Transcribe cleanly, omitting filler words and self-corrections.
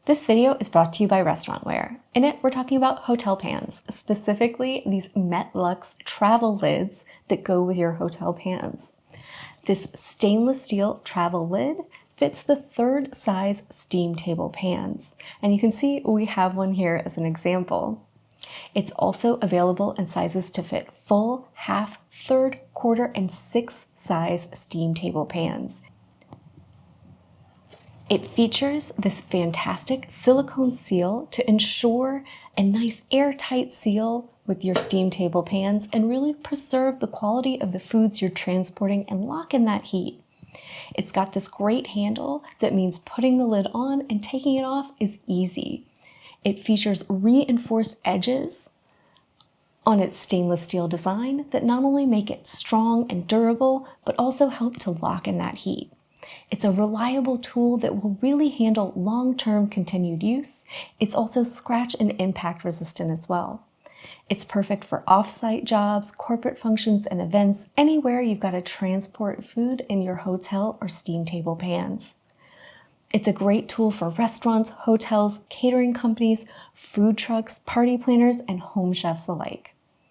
This video is brought to you by Restaurantware. In it, we're talking about hotel pans, specifically these Metlux travel lids that go with your hotel pans. This stainless steel travel lid fits the third size steam table pans. And you can see we have one here as an example. It's also available in sizes to fit full, half, third, quarter, and sixth size steam table pans. It features this fantastic silicone seal to ensure a nice airtight seal with your steam table pans and really preserve the quality of the foods you're transporting and lock in that heat. It's got this great handle that means putting the lid on and taking it off is easy. It features reinforced edges on its stainless steel design that not only make it strong and durable, but also help to lock in that heat. It's a reliable tool that will really handle long-term continued use. It's also scratch and impact resistant as well. It's perfect for off-site jobs, corporate functions, and events, anywhere you've got to transport food in your hotel or steam table pans. It's a great tool for restaurants, hotels, catering companies, food trucks, party planners, and home chefs alike.